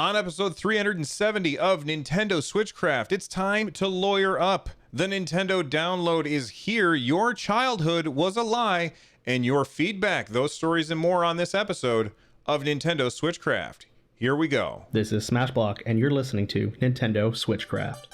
On episode 370 of Nintendo SwitchCraft, it's time to lawyer up. The Nintendo download is here. Your childhood was a lie, and your feedback. Those stories and more on this episode of Nintendo SwitchCraft. Here we go. This is Smashblock, and you're listening to Nintendo SwitchCraft.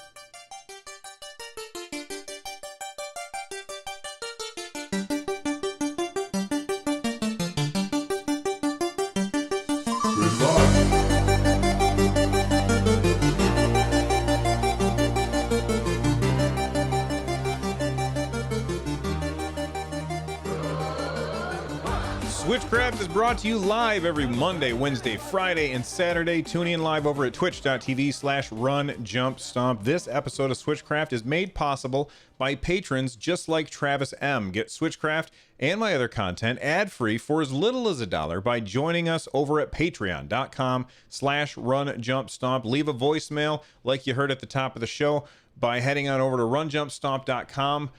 SwitchCraft is brought to you live every Monday, Wednesday, Friday, and Saturday. Tune in live over at twitch.tv/runjumpstomp. This episode of SwitchCraft is made possible by patrons just like Travis M. Get SwitchCraft and my other content ad-free for as little as $1 by joining us over at patreon.com/runjumpstomp. Leave a voicemail like you heard at the top of the show by heading on over to runjumpstomp.com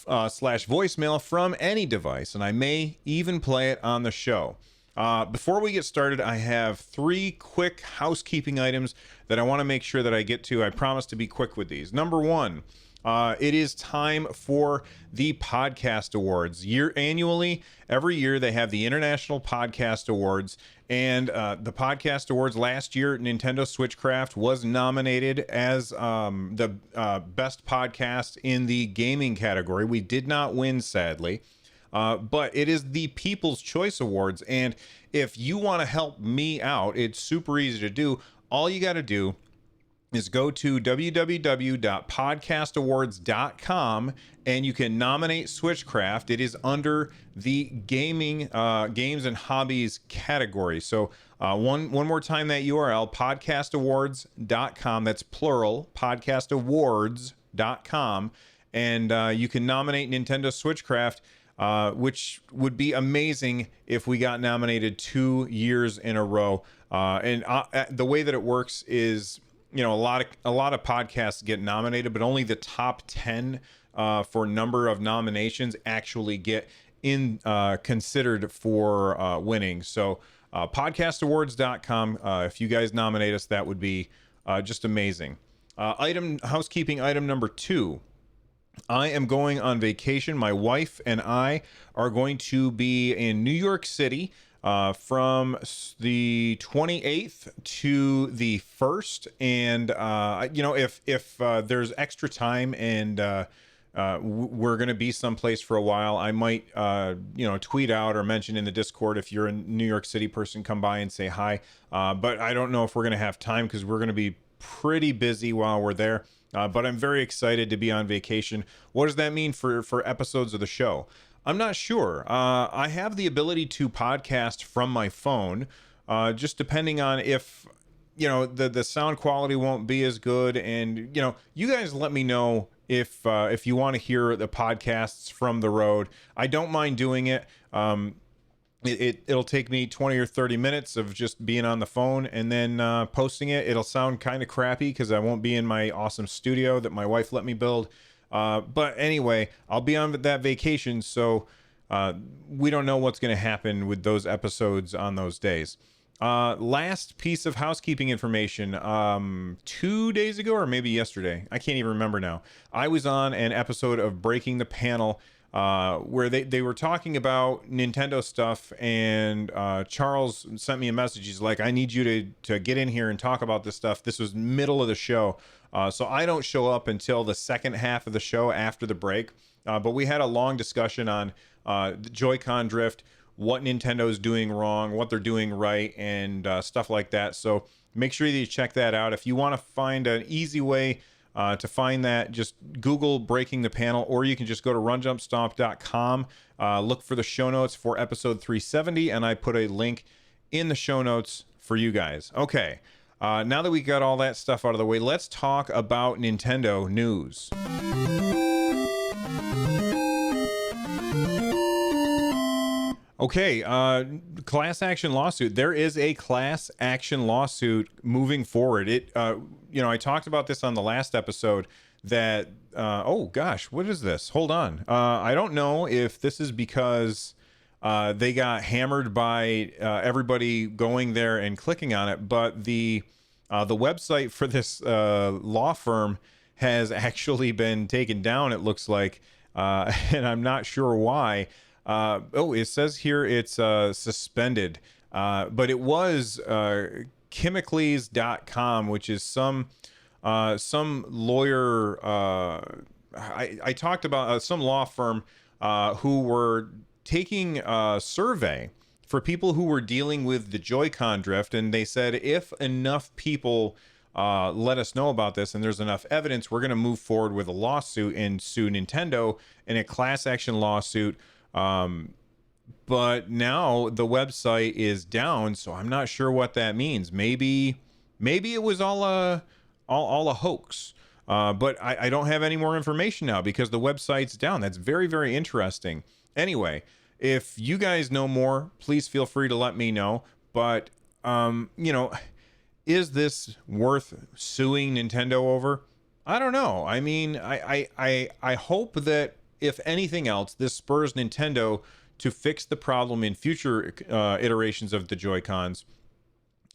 /voicemail from any device, and I may even play it on the show. Before we get started, I have 3 quick housekeeping items that I want to make sure that I get to. I promise to be quick with these. Number 1, it is time for the Podcast Awards. Annually, every year, they have the International Podcast Awards, and the Podcast Awards last year, Nintendo SwitchCraft was nominated as the best podcast in the gaming category. We did not win, sadly, but it is the People's Choice Awards, and if you want to help me out, it's super easy to do. All you got to do is go to www.podcastawards.com and you can nominate SwitchCraft. It is under the gaming games and hobbies category. So one more time, that URL, podcastawards.com. That's plural, podcastawards.com. And you can nominate Nintendo SwitchCraft, which would be amazing if we got nominated 2 years in a row. And the way that it works is, you know, a lot of podcasts get nominated, but only the top 10 for number of nominations actually get considered for winning. So podcastawards.com, if you guys nominate us, that would be just amazing. Housekeeping item number 2. I am going on vacation. My wife and I are going to be in New York City from the 28th to the 1st, and you know, if there's extra time and we're going to be someplace for a while, I might tweet out or mention in the Discord. If you're a New York City person, come by and say hi, but I don't know if we're going to have time because we're going to be pretty busy while we're there. But I'm very excited to be on vacation. What does that mean for episodes of the show? I'm not sure. I have the ability to podcast from my phone, just depending on if, you know, the sound quality won't be as good. And, you know, you guys let me know if you want to hear the podcasts from the road. I don't mind doing it. It'll take me 20 or 30 minutes of just being on the phone and then posting it. It'll sound kind of crappy because I won't be in my awesome studio that my wife let me build. But anyway, I'll be on that vacation, so we don't know what's going to happen with those episodes on those days. Last piece of housekeeping information. 2 days ago, or maybe yesterday, I can't even remember now, I was on an episode of Breaking the Panel where they were talking about Nintendo stuff, and Charles sent me a message. He's like, I need you to get in here and talk about this stuff. This was middle of the show. So I don't show up until the second half of the show after the break. But we had a long discussion on the Joy-Con drift, what Nintendo's doing wrong, what they're doing right, and stuff like that. So make sure that you check that out. If you want to find an easy way to find that, just Google Breaking the Panel, or you can just go to runjumpstomp.com, look for the show notes for episode 370, and I put a link in the show notes for you guys. Okay. Now that we got all that stuff out of the way, let's talk about Nintendo news. Okay, class action lawsuit. There is a class action lawsuit moving forward. I talked about this on the last episode that, oh gosh, what is this? Hold on. I don't know if this is because they got hammered by everybody going there and clicking on it, but the The website for this law firm has actually been taken down, it looks like, and I'm not sure why. It says here it's suspended, but it was chemicles.com, which is some lawyer. I talked about some law firm who were taking a survey for people who were dealing with the Joy-Con drift, and they said if enough people let us know about this and there's enough evidence, we're going to move forward with a lawsuit and sue Nintendo in a class action lawsuit. But now the website is down, so I'm not sure what that means. Maybe it was all a hoax. But I don't have any more information now because the website's down. That's very, very interesting. Anyway, if you guys know more, please feel free to let me know. But is this worth suing Nintendo over? I don't know. I mean, I hope that if anything else, this spurs Nintendo to fix the problem in future iterations of the Joy-Cons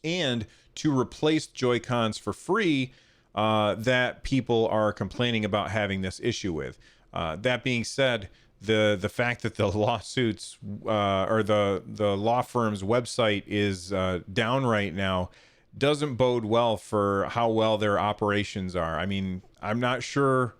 and to replace Joy-Cons for free that people are complaining about having this issue with. That being said, the fact that the lawsuits or the law firm's website is down right now doesn't bode well for how well their operations are. I mean, I'm not sure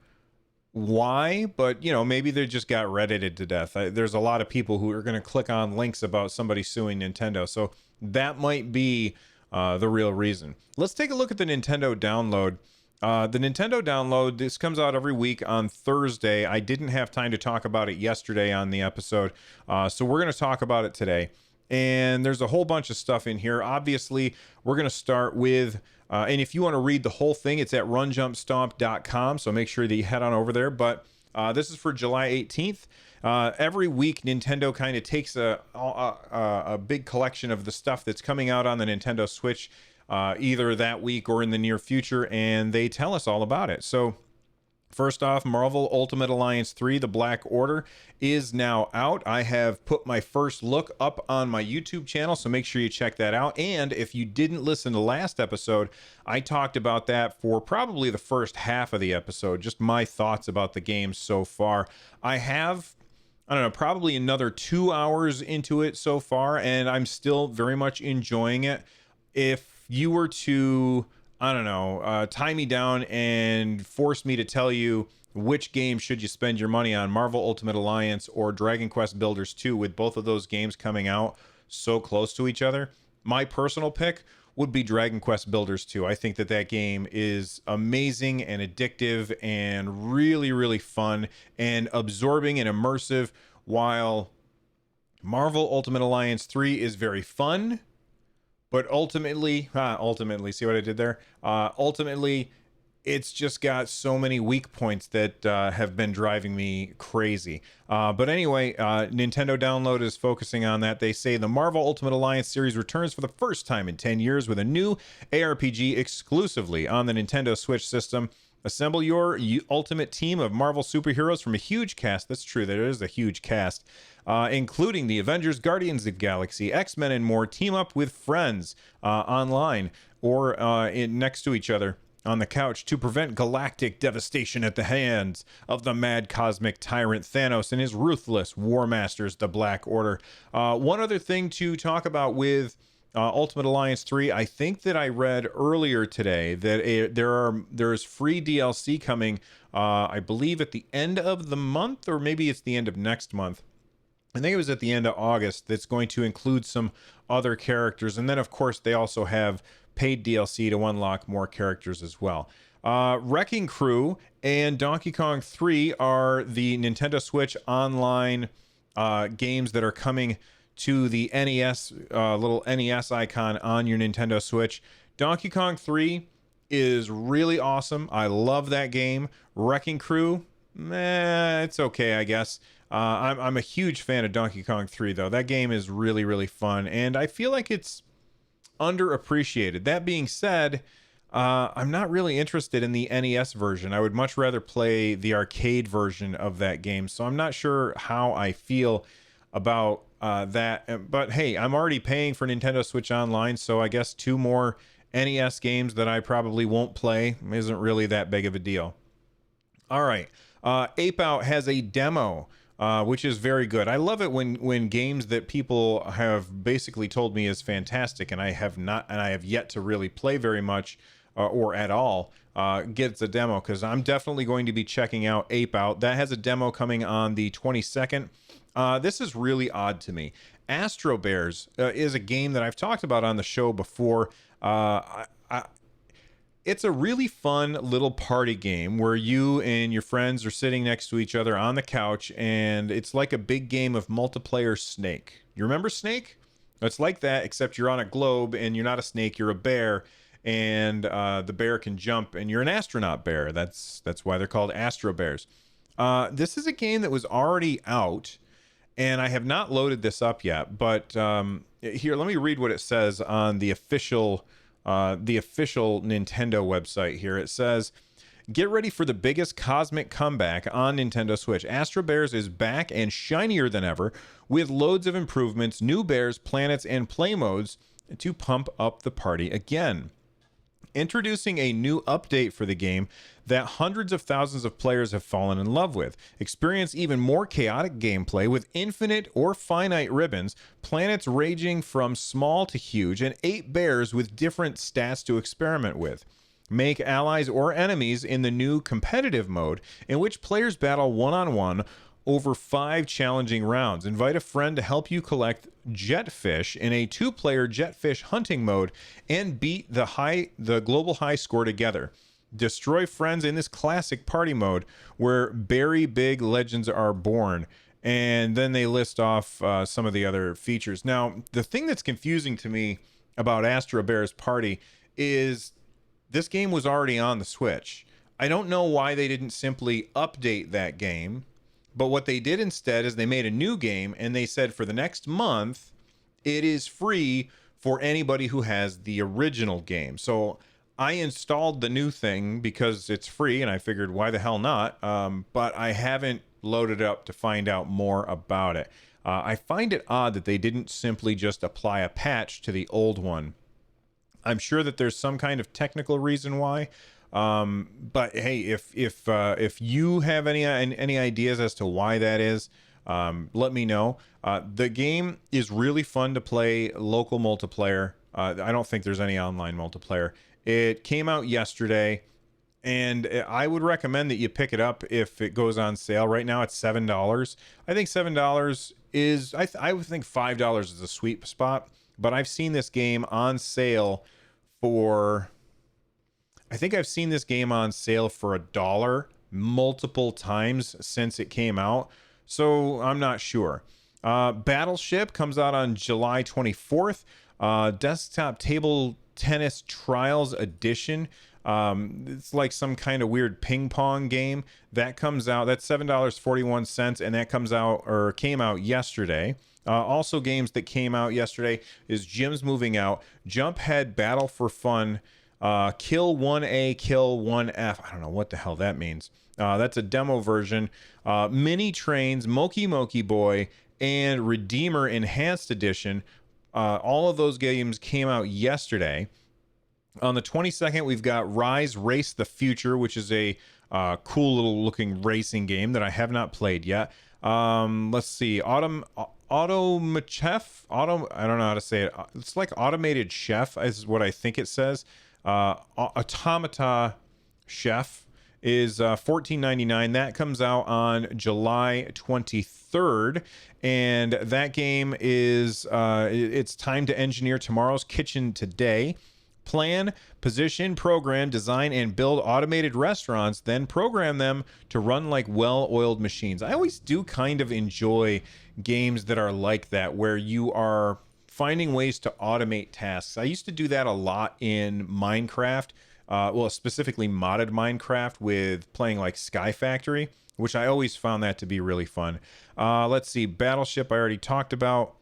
why, but maybe they just got reddited to death. There's a lot of people who are going to click on links about somebody suing Nintendo, so that might be the real reason. Let's take a look at the Nintendo download. The Nintendo download, this comes out every week on Thursday. I didn't have time to talk about it yesterday on the episode, so we're going to talk about it today. And there's a whole bunch of stuff in here. Obviously, we're going to start with, and if you want to read the whole thing, it's at runjumpstomp.com, so make sure that you head on over there. But this is for July 18th. Every week, Nintendo kind of takes a big collection of the stuff that's coming out on the Nintendo Switch, either that week or in the near future, and they tell us all about it. So first off, Marvel Ultimate Alliance 3, The Black Order, is now out. I have put my first look up on my YouTube channel, so make sure you check that out. And if you didn't listen to last episode, I talked about that for probably the first half of the episode, just my thoughts about the game so far. I have, I don't know, probably another 2 hours into it so far, and I'm still very much enjoying it. If you were to, I don't know, tie me down and force me to tell you which game should you spend your money on, Marvel Ultimate Alliance or Dragon Quest Builders 2, with both of those games coming out so close to each other, my personal pick would be Dragon Quest Builders 2. I think that game is amazing and addictive and really, really fun and absorbing and immersive, while Marvel Ultimate Alliance 3 is very fun, but ultimately, see what I did there? Ultimately, it's just got so many weak points that have been driving me crazy. But anyway, Nintendo Download is focusing on that. They say the Marvel Ultimate Alliance series returns for the first time in 10 years with a new ARPG exclusively on the Nintendo Switch system. Assemble your ultimate team of Marvel superheroes from a huge cast. That's true, there is a huge cast. Including the Avengers, Guardians of the Galaxy, X-Men, and more. Team up with friends online or next to each other on the couch to prevent galactic devastation at the hands of the mad cosmic tyrant Thanos and his ruthless war masters, the Black Order. One other thing to talk about with Ultimate Alliance 3, I think that I read earlier today that there's free DLC coming, I believe at the end of the month, or maybe it's the end of next month. I think it was at the end of August, that's going to include some other characters. And then, of course, they also have paid DLC to unlock more characters as well. Wrecking Crew and Donkey Kong 3 are the Nintendo Switch online games that are coming to the NES, little NES icon on your Nintendo Switch. Donkey Kong 3 is really awesome. I love that game. Wrecking Crew, it's okay, I guess. I'm a huge fan of Donkey Kong 3, though. That game is really, really fun, and I feel like it's underappreciated. That being said, I'm not really interested in the NES version. I would much rather play the arcade version of that game, so I'm not sure how I feel about that. But hey, I'm already paying for Nintendo Switch Online, so I guess 2 more NES games that I probably won't play. Isn't really that big of a deal. All right. Ape Out has a demo, which is very good. I love it when games that people have basically told me is fantastic, and I have yet to really play very much or at all, gets a demo, because I'm definitely going to be checking out Ape Out. That has a demo coming on the 22nd. This is really odd to me. Astro Bears is a game that I've talked about on the show before. It's a really fun little party game where you and your friends are sitting next to each other on the couch, and it's like a big game of multiplayer Snake. You remember Snake? It's like that, except you're on a globe and you're not a snake, you're a bear, and the bear can jump, and you're an astronaut bear. That's why they're called Astro Bears. This is a game that was already out, and I have not loaded this up yet, but here, let me read what it says on the official Nintendo website here. It says, get ready for the biggest cosmic comeback on Nintendo Switch. Astro Bears is back and shinier than ever, with loads of improvements, new bears, planets, and play modes to pump up the party again. Introducing a new update for the game that hundreds of thousands of players have fallen in love with. Experience even more chaotic gameplay with infinite or finite ribbons, planets ranging from small to huge, and 8 bears with different stats to experiment with. Make allies or enemies in the new competitive mode, in which players battle one-on-one over 5 challenging rounds. Invite a friend to help you collect jetfish in a 2-player jetfish hunting mode and beat the global high score together. Destroy friends in this classic party mode where berry big legends are born. And then they list off some of the other features. Now, the thing that's confusing to me about Astro Bears Party is this game was already on the Switch. I don't know why they didn't simply update that game. But what they did instead is they made a new game, and they said for the next month, it is free for anybody who has the original game. So I installed the new thing because it's free, and I figured, why the hell not? But I haven't loaded up to find out more about it. I find it odd that they didn't simply just apply a patch to the old one. I'm sure that there's some kind of technical reason why. But hey, if you have any ideas as to why that is, let me know. The game is really fun to play local multiplayer. I don't think there's any online multiplayer. It came out yesterday, and I would recommend that you pick it up if it goes on sale. Right now it's $7. I think $7 is, I would think $5 is a sweet spot, but I've seen this game on sale for, I think I've seen this game on sale for $1 multiple times since it came out. So I'm not sure. Battleship comes out on July 24th. Desktop Table Tennis Trials Edition. It's like some kind of weird ping pong game that comes out. That's $7.41, and that comes out, or came out yesterday. Also games that came out yesterday is Jim's Moving Out, Jump Head Battle for Fun, Kill 1A, Kill 1F. I don't know what the hell that means. That's a demo version. Mini Trains, Moki Moki Boy, and Redeemer Enhanced Edition. All of those games came out yesterday. On the 22nd, we've got Rise Race the Future, which is a cool little looking racing game that I have not played yet. Let's see. I don't know how to say it. It's like Automated Chef is what I think it says. Automata Chef is $14.99. That comes out on July 23rd, and that game is it's time to engineer tomorrow's kitchen today. Plan, position, program, design, and build automated restaurants, then program them to run like well-oiled machines. I always do kind of enjoy games that are like that, where you are finding ways to automate tasks. I used to do that a lot in Minecraft, specifically modded Minecraft with playing like Sky Factory, which I always found that to be really fun. Let's see, Battleship I already talked about.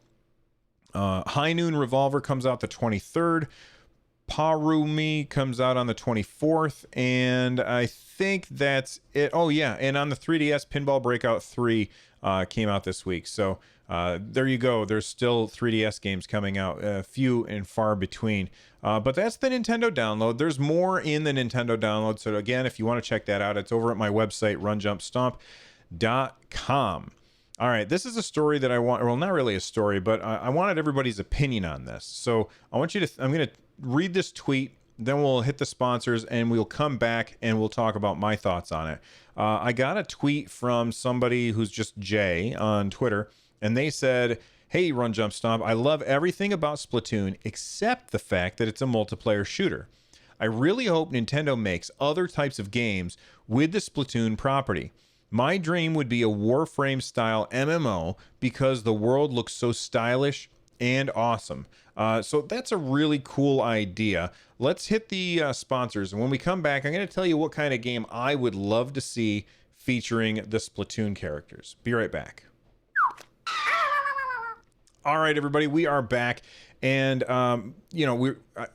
High Noon Revolver comes out the 23rd. Parumi comes out on the 24th, and I think that's it. Oh yeah, and on the 3DS, Pinball Breakout 3 came out this week. So There you go. There's still 3DS games coming out, few and far between. But that's the Nintendo download. There's more in the Nintendo download. So again, if you want to check that out, it's over at my website, runjumpstomp.com. All right, this is a story that I want, well, not really a story, but I wanted everybody's opinion on this. So I want you to, I'm going to read this tweet, then we'll hit the sponsors, and we'll come back and we'll talk about my thoughts on it. I got a tweet from somebody who's just Jay on Twitter, and they said, "Hey, Run Jump Stomp, I love everything about Splatoon except the fact that it's a multiplayer shooter. I really hope Nintendo makes other types of games with the Splatoon property. My dream would be a Warframe style MMO because the world looks so stylish and awesome." So that's a really cool idea. Let's hit the sponsors. And when we come back, I'm going to tell you what kind of game I would love to see featuring the Splatoon characters. Be right back. All right, everybody, we are back. And, I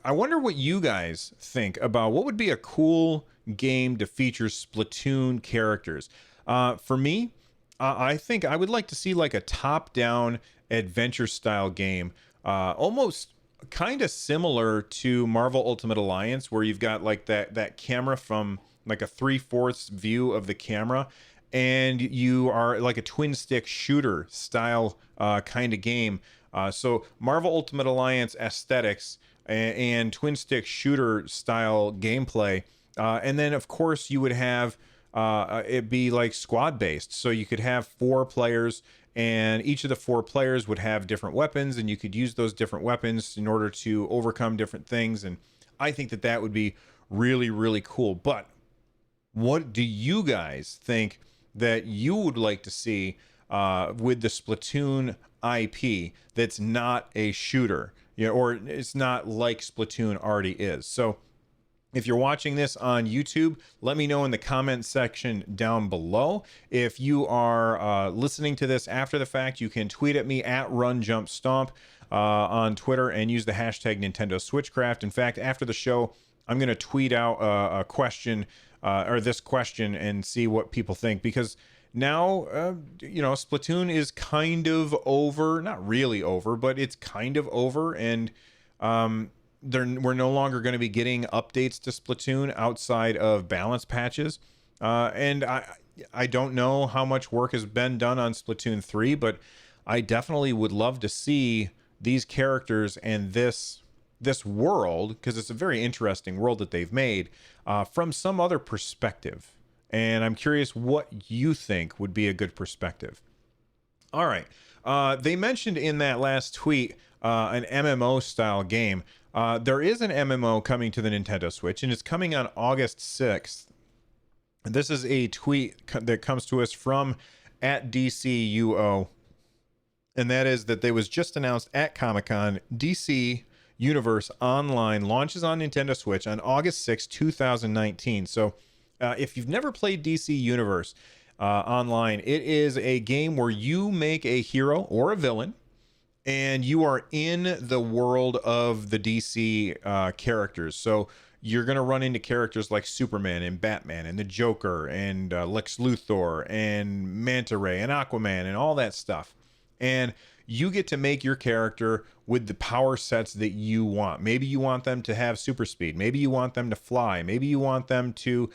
wonder what you guys think about what would be a cool game to feature Splatoon characters. For me, I think I would like to see like a top-down adventure style game, almost kind of similar to Marvel Ultimate Alliance, where you've got like that camera from like a 3/4 view of the camera, and you are like a twin stick shooter style kind of game. So Marvel Ultimate Alliance aesthetics and twin stick shooter style gameplay, and then of course you would have it be like squad based, so you could have 4 players, and each of the 4 players would have different weapons, and you could use those different weapons in order to overcome different things. And I think that that would be really, really cool. But what do you guys think that you would like to see with the Splatoon IP that's not a shooter, or it's not like Splatoon already is? So if you're watching this on YouTube, let me know in the comment section down below. If you are listening to this after the fact, you can tweet at me at RunJumpStomp on Twitter and use the hashtag Nintendo SwitchCraft. In fact, after the show, I'm going to tweet out a question or this question and see what people think, because now, Splatoon is kind of over, not really over, but it's kind of over. And we're no longer going to be getting updates to Splatoon outside of balance patches. And I don't know how much work has been done on Splatoon 3, but I definitely would love to see these characters and this world, because it's a very interesting world that they've made, from some other perspective. And I'm curious what you think would be a good perspective. All right. They mentioned in that last tweet an MMO style game. There is an MMO coming to the Nintendo Switch, and it's coming on August 6th. This is a tweet that comes to us from @DCUO, and that is that they was just announced at Comic-Con. DC Universe Online launches on Nintendo Switch on August 6, 2019. So if you've never played DC Universe Online, it is a game where you make a hero or a villain, and you are in the world of the DC characters. So you're going to run into characters like Superman and Batman and the Joker and Lex Luthor and Manta Ray and Aquaman and all that stuff. And you get to make your character with the power sets that you want. Maybe you want them to have super speed. Maybe you want them to fly. Maybe you want them to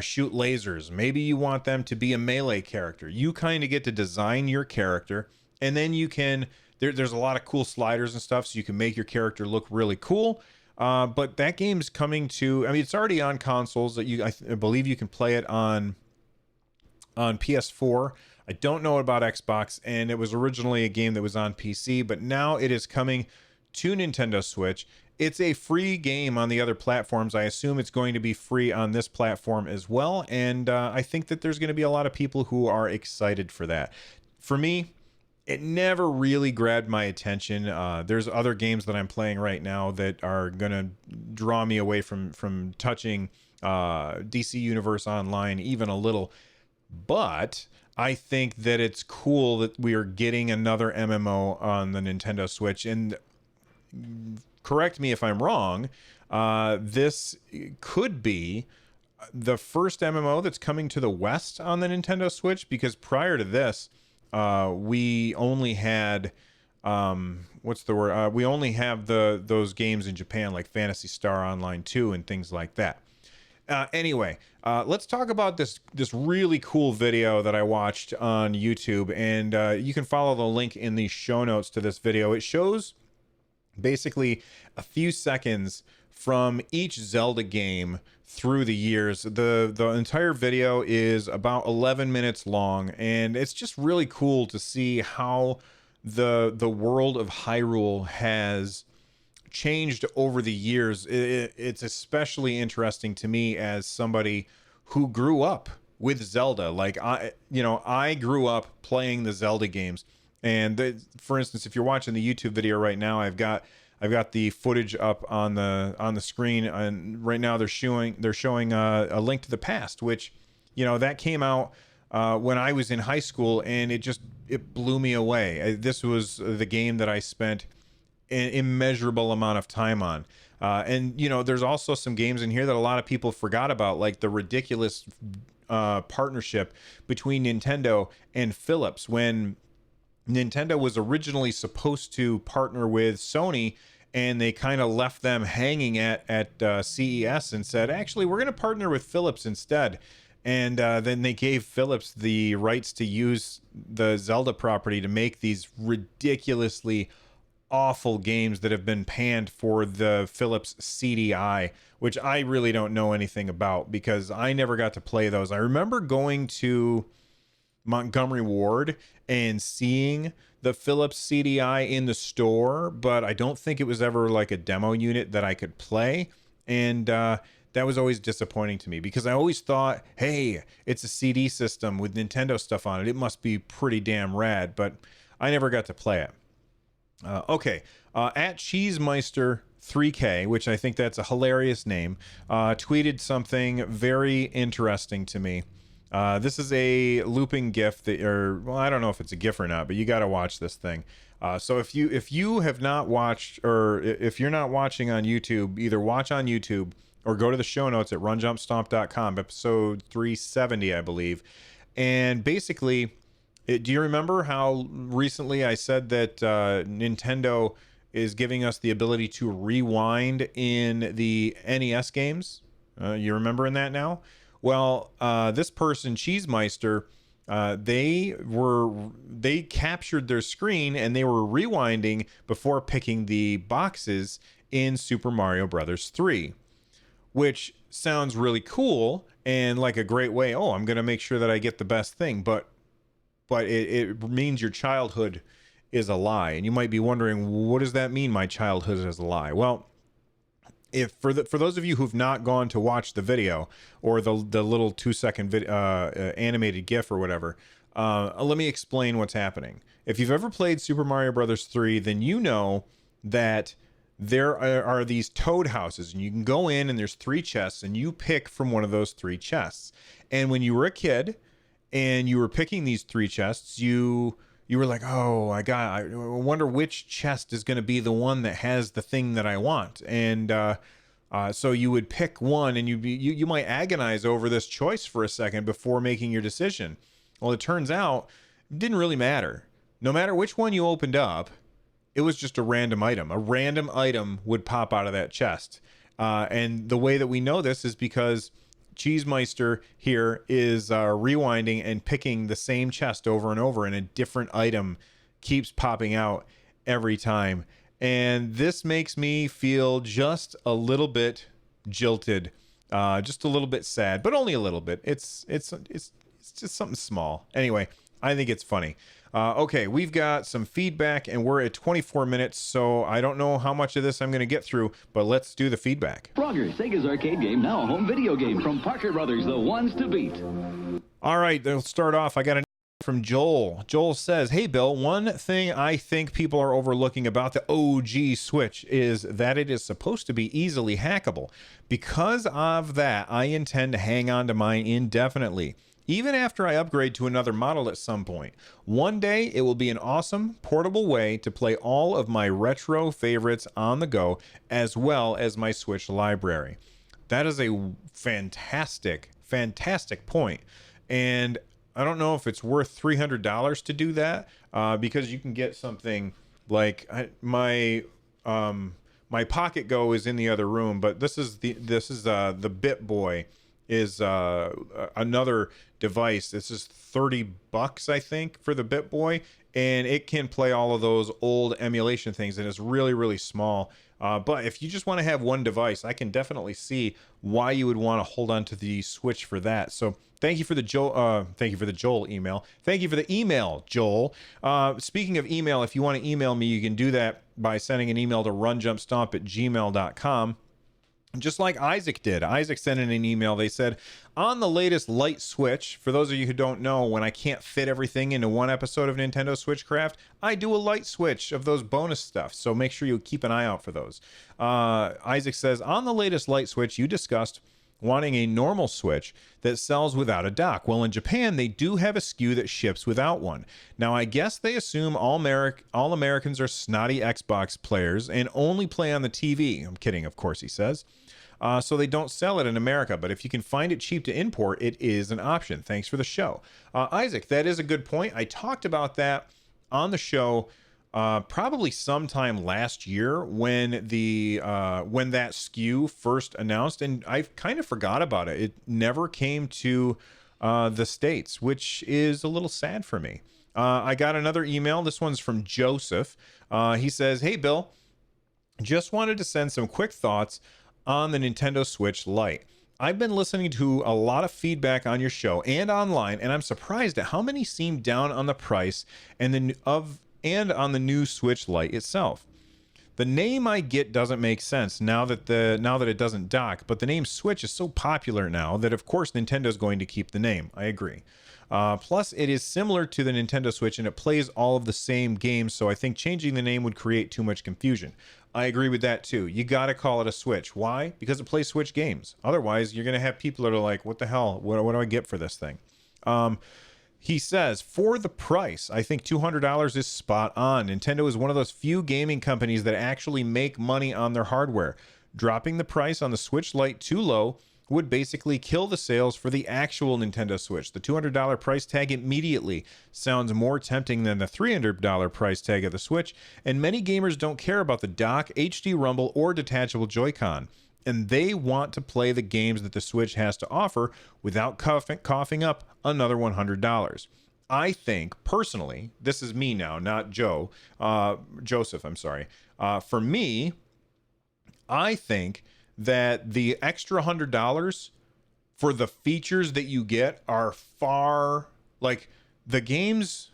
shoot lasers. Maybe you want them to be a melee character. You kind of get to design your character, and then you can... There's a lot of cool sliders and stuff, so you can make your character look really cool. But that game's coming to... I mean, it's already on consoles. That I believe you can play it on PS4. I don't know about Xbox, and it was originally a game that was on PC, but now it is coming to Nintendo Switch. It's a free game on the other platforms. I assume it's going to be free on this platform as well, and I think that there's going to be a lot of people who are excited for that. For me, it never really grabbed my attention. There's other games that I'm playing right now that are going to draw me away from touching DC Universe Online even a little. But I think that it's cool that we are getting another MMO on the Nintendo Switch. And correct me if I'm wrong, this could be the first MMO that's coming to the West on the Nintendo Switch, because prior to this, we only had what's the word? We only have those games in Japan, like Phantasy Star Online 2 and things like that. Anyway, let's talk about this really cool video that I watched on YouTube, and you can follow the link in the show notes to this video. It shows basically a few seconds from each Zelda game through the years. The entire video is about 11 minutes long, and it's just really cool to see how the world of Hyrule has changed over the years. It's especially interesting to me as somebody who grew up with Zelda. Like I grew up playing the Zelda games. And for instance, if you're watching the YouTube video right now, I've got the footage up on the screen, and right now they're showing a Link to the Past, which, that came out when I was in high school, and it blew me away. This was the game that I spent an immeasurable amount of time on. And there's also some games in here that a lot of people forgot about, like the ridiculous partnership between Nintendo and Philips, when Nintendo was originally supposed to partner with Sony, and they kind of left them hanging at CES and said, actually, we're going to partner with Philips instead. And then they gave Philips the rights to use the Zelda property to make these ridiculously awful games that have been panned for the Philips CDI, which I really don't know anything about because I never got to play those. I remember going to Montgomery Ward and seeing the Philips CDI in the store, but I don't think it was ever like a demo unit that I could play. And that was always disappointing to me because I always thought, hey, it's a CD system with Nintendo stuff on it. It must be pretty damn rad, but I never got to play it. Okay, at Cheesemeister 3K, which I think that's a hilarious name, tweeted something very interesting to me. This is a looping GIF well, I don't know if it's a GIF or not, but you got to watch this thing. So if you have not watched, or if you're not watching on YouTube, either watch on YouTube or go to the show notes at runjumpstomp.com, episode 370, I believe. And basically, do you remember how recently I said that Nintendo is giving us the ability to rewind in the NES games? You remembering that now? Well, this person, Cheesemeister, they captured their screen and they were rewinding before picking the boxes in Super Mario Brothers 3, which sounds really cool and like a great way. Oh, I'm going to make sure that I get the best thing, but it means your childhood is a lie. And you might be wondering, what does that mean, my childhood is a lie? Well, if for those of you who've not gone to watch the video or the little 2-second animated GIF or whatever, let me explain what's happening. If you've ever played Super Mario Brothers 3, then you know that there are these toad houses, and you can go in and there's 3 chests, and you pick from one of those 3 chests. And when you were a kid and you were picking these 3 chests, you were like, oh, I wonder which chest is going to be the one that has the thing that I want. And so you would pick one, and you might agonize over this choice for a second before making your decision. Well, it turns out it didn't really matter. No matter which one you opened up, it was just a random item. A random item would pop out of that chest. And the way that we know this is because Cheesemeister here is rewinding and picking the same chest over and over, and a different item keeps popping out every time. And this makes me feel just a little bit jilted, just a little bit sad, but only a little bit. It's just something small. Anyway, I think it's funny. Okay, we've got some feedback, and we're at 24 minutes, so I don't know how much of this I'm going to get through, but let's do the feedback. Frogger, Sega's arcade game, now a home video game from Parker Brothers, the ones to beat. All right, they'll start off. I got an from Joel. Joel says, hey, Bill, one thing I think people are overlooking about the OG Switch is that it is supposed to be easily hackable. Because of that, I intend to hang on to mine indefinitely, even after I upgrade to another model at some point. One day, it will be an awesome, portable way to play all of my retro favorites on the go, as well as my Switch library. That is a fantastic point. And I don't know if it's worth $300 to do that, because you can get something like my Pocket Go is in the other room, but this is the Bit Boy is another device. This is $30, I think, for the Bit Boy, and it can play all of those old emulation things, and it's really, really small. But if you just want to have one device, I can definitely see why you would want to hold on to the Switch for that. So thank you for the Joel. Thank you for the Joel email. Thank you for the email, Joel. Speaking of email, if you want to email me, you can do that by sending an email to runjumpstomp@gmail.com. Just like Isaac did. Isaac sent in an email. They said, on the latest light switch, for those of you who don't know, when I can't fit everything into one episode of Nintendo SwitchCraft, I do a light switch of those bonus stuff. So make sure you keep an eye out for those. Isaac says, on the latest light switch, you discussed wanting a normal Switch that sells without a dock. Well, in Japan, they do have a SKU that ships without one. Now, I guess they assume all Americans are snotty Xbox players and only play on the TV. I'm kidding, of course, he says. So they don't sell it in America, but if you can find it cheap to import, it is an option. Thanks for the show. Isaac, that is a good point. I talked about that on the show probably sometime last year when that SKU first announced, and I kind of forgot about it. It never came to the States, which is a little sad for me. I got another email. This one's from Joseph. He says, hey, Bill, just wanted to send some quick thoughts on the Nintendo Switch Lite. I've been listening to a lot of feedback on your show and online, and I'm surprised at how many seem down on the price and on the new Switch Lite itself. The name I get doesn't make sense now that it doesn't dock, but the name Switch is so popular now that of course Nintendo's going to keep the name. I agree. Plus, it is similar to the Nintendo Switch and it plays all of the same games, so I think changing the name would create too much confusion. I agree with that too. You gotta call it a Switch. Why? Because it plays Switch games. Otherwise, you're gonna have people that are like, what the hell? What do I get for this thing? He says, for the price, I think $200 is spot on. Nintendo is one of those few gaming companies that actually make money on their hardware. Dropping the price on the Switch Lite too low would basically kill the sales for the actual Nintendo Switch. The $200 price tag immediately sounds more tempting than the $300 price tag of the Switch, and many gamers don't care about the dock, HD Rumble, or detachable Joy-Con, and they want to play the games that the Switch has to offer without coughing up another $100. I think, personally, this is me now, not Joseph, I'm sorry. For me, I think that the extra $100 for the features that you get are far, like, the games,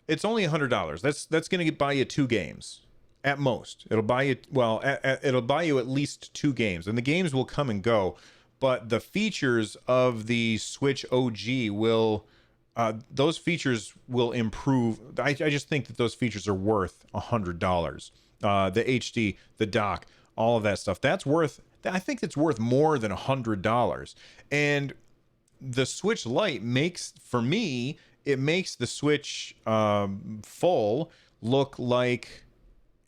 it's only $100. That's going to buy you 2 games at most. It'll buy you, well, it'll buy you at least 2 games, and the games will come and go, but the features of the Switch OG will, those features will improve. I just think that those features are worth $100. The HD, the dock, all of that stuff, I think it's worth more than $100. And the Switch Lite makes the Switch full look like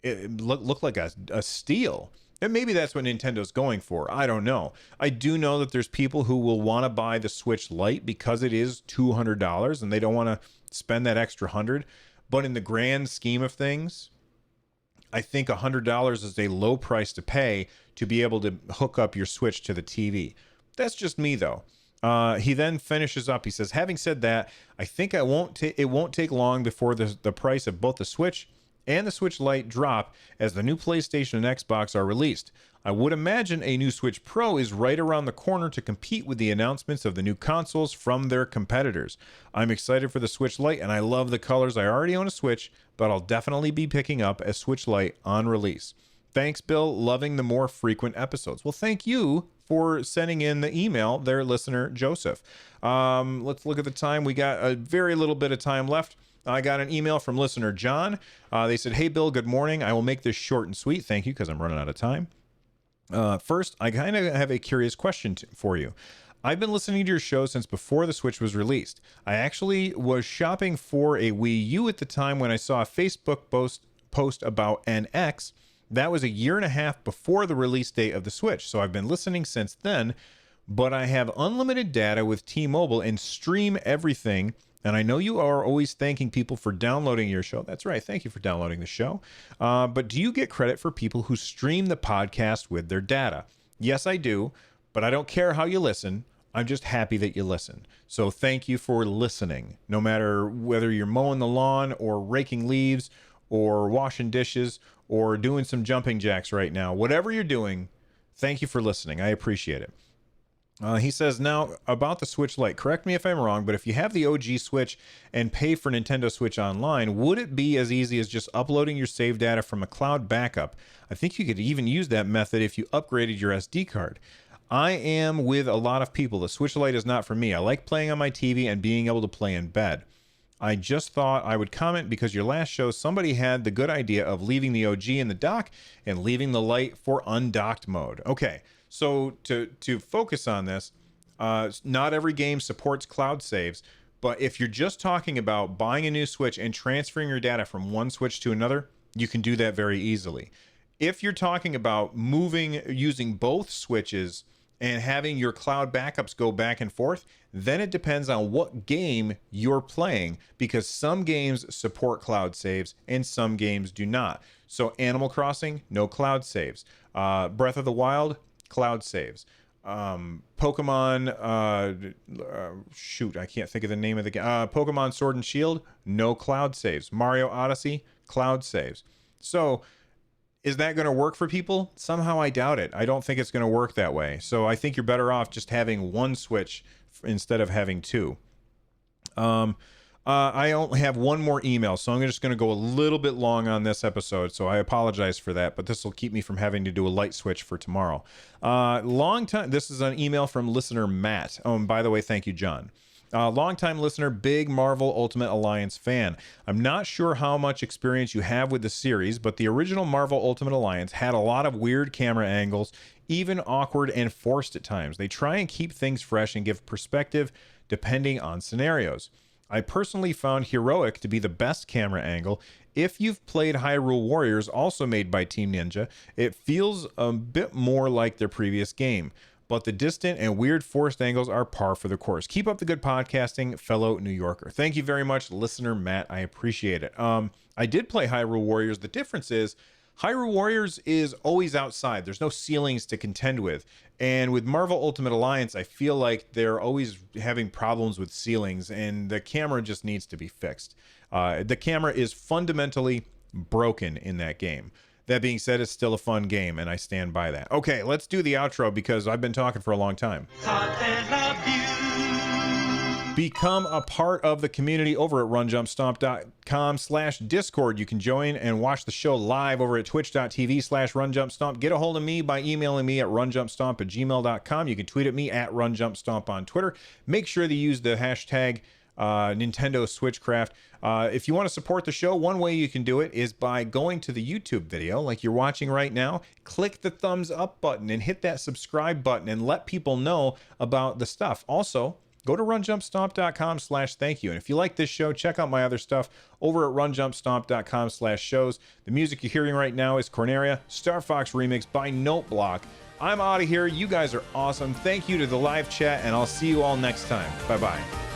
a steal. And maybe that's what Nintendo's going for. I don't know. I do know that there's people who will want to buy the Switch Lite because it is $200 and they don't want to spend that extra $100. But in the grand scheme of things, I think $100 is a low price to pay to be able to hook up your Switch to the TV. That's just me, though. He then finishes up. He says, having said that, I think it won't take long before the price of both the Switch and the Switch Lite drop as the new PlayStation and Xbox are released. I would imagine a new Switch Pro is right around the corner to compete with the announcements of the new consoles from their competitors. I'm excited for the Switch Lite, and I love the colors. I already own a Switch, but I'll definitely be picking up a Switch Lite on release. Thanks, Bill. Loving the more frequent episodes. Well, thank you for sending in the email there, listener Joseph. Let's look at the time. We got a very little bit of time left. I got an email from listener John. They said, hey, Bill, good morning. I will make this short and sweet. Thank you, because I'm running out of time. First, I kind of have a curious question for you. I've been listening to your show since before the Switch was released. I actually was shopping for a Wii U at the time when I saw a Facebook post about NX. That was a year and a half before the release date of the Switch, so I've been listening since then. but I have unlimited data with T-Mobile and stream everything. And I know you are always thanking people for downloading your show. That's right. Thank you for downloading the show. But do you get credit for people who stream the podcast with their data? Yes, I do, but I don't care how you listen. I'm just happy that you listen. So thank you for listening. No matter whether you're mowing the lawn or raking leaves or washing dishes or doing some jumping jacks right now, whatever you're doing, thank you for listening. I appreciate it. He says, now about the Switch Lite, correct me if I'm wrong, but if you have the OG Switch and pay for Nintendo Switch Online, would it be as easy as just uploading your save data from a cloud backup? I think you could even use that method if you upgraded your SD card. I am with a lot of people. The Switch Lite is not for me. I like playing on my TV and being able to play in bed. I just thought I would comment because your last show, somebody had the good idea of leaving the OG in the dock and leaving the Lite for undocked mode. Okay. So to focus on this, not every game supports cloud saves, but if you're just talking about buying a new Switch and transferring your data from one Switch to another, you can do that very easily. If you're talking about using both Switches and having your cloud backups go back and forth, then it depends on what game you're playing, because some games support cloud saves and some games do not. So Animal Crossing, no cloud saves. Breath of the Wild, cloud saves. Pokemon, shoot, I can't think of the name of the game. Pokemon Sword and Shield, no cloud saves. Mario Odyssey, cloud saves. So is that going to work for people? Somehow I doubt it. I don't think it's going to work that way. So I think you're better off just having one Switch instead of having two. I only have one more email, so I'm just going to go a little bit long on this episode, so I apologize for that, but this will keep me from having to do a light switch for tomorrow. Long time. This is an email from listener Matt. Oh, and by the way, thank you, John. Longtime listener, big Marvel Ultimate Alliance fan. I'm not sure how much experience you have with the series, but the original Marvel Ultimate Alliance had a lot of weird camera angles, even awkward and forced at times. They try and keep things fresh and give perspective depending on scenarios. I personally found Heroic to be the best camera angle. If you've played Hyrule Warriors, also made by Team Ninja, it feels a bit more like their previous game, but the distant and weird forced angles are par for the course. Keep up the good podcasting, fellow New Yorker. Thank you very much, listener Matt. I appreciate it. I did play Hyrule Warriors. The difference is Hyrule Warriors is always outside. There's no ceilings to contend with. And with Marvel Ultimate Alliance, I feel like they're always having problems with ceilings, and the camera just needs to be fixed. The camera is fundamentally broken in that game. That being said, it's still a fun game, and I stand by that. Okay, let's do the outro because I've been talking for a long time. Become a part of the community over at runjumpstomp.com/discord. You can join and watch the show live over at twitch.tv/runjumpstomp. Get a hold of me by emailing me at runjumpstomp@gmail.com. You can tweet at me at runjumpstomp on Twitter. Make sure to use the hashtag Nintendo SwitchCraft. If you want to support the show, one way you can do it is by going to the YouTube video like you're watching right now. Click the thumbs up button and hit that subscribe button and let people know about the stuff. Also, go to runjumpstomp.com/thank you. And if you like this show, check out my other stuff over at runjumpstomp.com/shows. The music you're hearing right now is Corneria, Star Fox remix by Noteblock. I'm out of here. You guys are awesome. Thank you to the live chat, and I'll see you all next time. Bye-bye.